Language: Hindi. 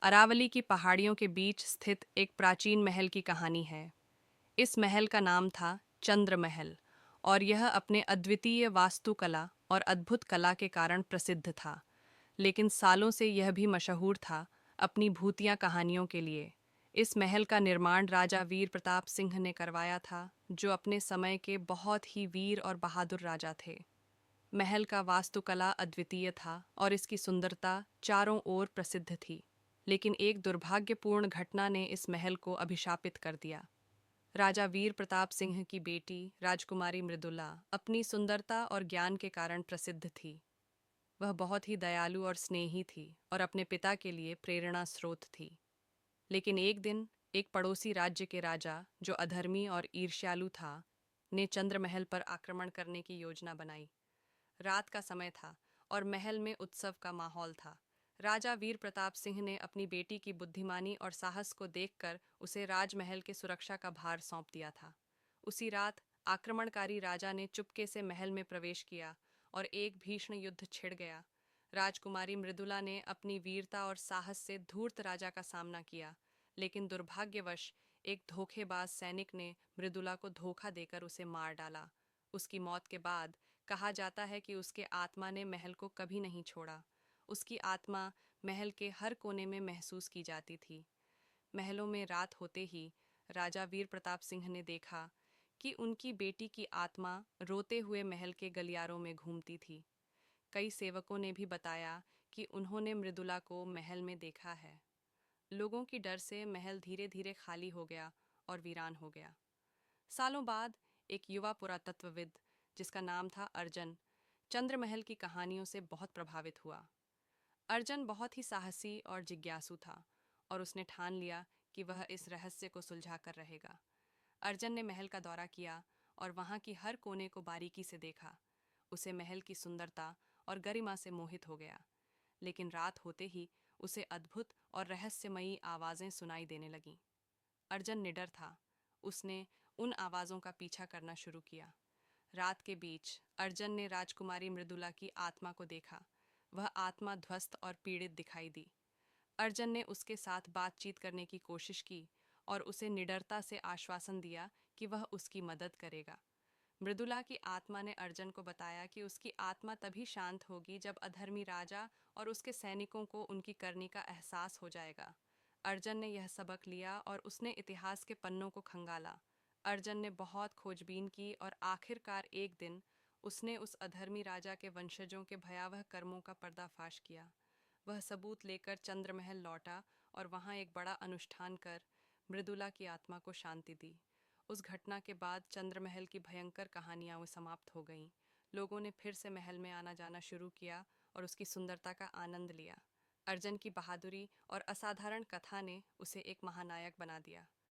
अरावली की पहाड़ियों के बीच स्थित एक प्राचीन महल की कहानी है। इस महल का नाम था चंद्र महल और यह अपने अद्वितीय वास्तुकला और अद्भुत कला के कारण प्रसिद्ध था। लेकिन सालों से यह भी मशहूर था अपनी भूतिया कहानियों के लिए। इस महल का निर्माण राजा वीर प्रताप सिंह ने करवाया था, जो अपने समय के बहुत ही वीर और बहादुर राजा थे। महल का वास्तुकला अद्वितीय था और इसकी सुंदरता चारों ओर प्रसिद्ध थी। लेकिन एक दुर्भाग्यपूर्ण घटना ने इस महल को अभिशापित कर दिया। राजा वीर प्रताप सिंह की बेटी राजकुमारी मृदुला अपनी सुंदरता और ज्ञान के कारण प्रसिद्ध थी। वह बहुत ही दयालु और स्नेही थी और अपने पिता के लिए प्रेरणा स्रोत थी। लेकिन एक दिन एक पड़ोसी राज्य के राजा, जो अधर्मी और ईर्ष्यालु था, ने चंद्रमहल पर आक्रमण करने की योजना बनाई। रात का समय था और महल में उत्सव का माहौल था। राजा वीर प्रताप सिंह ने अपनी बेटी की बुद्धिमानी और साहस को देखकर उसे राजमहल के सुरक्षा का भार सौंप दिया था। उसी रात आक्रमणकारी राजा ने चुपके से महल में प्रवेश किया और एक भीषण युद्ध छिड़ गया। राजकुमारी मृदुला ने अपनी वीरता और साहस से धूर्त राजा का सामना किया, लेकिन दुर्भाग्यवश एक धोखेबाज सैनिक ने मृदुला को धोखा देकर उसे मार डाला। उसकी मौत के बाद कहा जाता है कि उसके आत्मा ने महल को कभी नहीं छोड़ा। उसकी आत्मा महल के हर कोने में महसूस की जाती थी। महलों में रात होते ही राजा वीर प्रताप सिंह ने देखा कि उनकी बेटी की आत्मा रोते हुए महल के गलियारों में घूमती थी। कई सेवकों ने भी बताया कि उन्होंने मृदुला को महल में देखा है। लोगों की डर से महल धीरे धीरे खाली हो गया और वीरान हो गया। सालों बाद एक युवा पुरातत्वविद, जिसका नाम था अर्जन, चंद्रमहल की कहानियों से बहुत प्रभावित हुआ। अर्जन बहुत ही साहसी और जिज्ञासु था और उसने ठान लिया कि वह इस रहस्य को सुलझा कर रहेगा। अर्जन ने महल का दौरा किया और वहाँ की हर कोने को बारीकी से देखा। उसे महल की सुंदरता और गरिमा से मोहित हो गया। लेकिन रात होते ही उसे अद्भुत और रहस्यमयी आवाज़ें सुनाई देने लगीं। अर्जन निडर था। उसने उन आवाज़ों का पीछा करना शुरू किया। रात के बीच अर्जन ने राजकुमारी मृदुला की आत्मा को देखा। वह आत्मा ध्वस्त और पीड़ित दिखाई दी। अर्जन ने उसके साथ बातचीत करने की कोशिश की और उसे निडरता से आश्वासन दिया कि वह उसकी मदद करेगा। मृदुला की आत्मा ने अर्जन को बताया कि उसकी आत्मा तभी शांत होगी जब अधर्मी राजा और उसके सैनिकों को उनकी करनी का एहसास हो जाएगा। अर्जन ने यह सबक लिया और उसने इतिहास के पन्नों को खंगाला। अर्जन ने बहुत खोजबीन की और आखिरकार एक दिन उसने उस अधर्मी राजा के वंशजों के भयावह कर्मों का पर्दाफाश किया। वह सबूत लेकर चंद्रमहल लौटा और वहाँ एक बड़ा अनुष्ठान कर मृदुला की आत्मा को शांति दी। उस घटना के बाद चंद्रमहल की भयंकर कहानियाँ वो समाप्त हो गईं। लोगों ने फिर से महल में आना जाना शुरू किया और उसकी सुंदरता का आनंद लिया। अर्जन की बहादुरी और असाधारण कथा ने उसे एक महानायक बना दिया।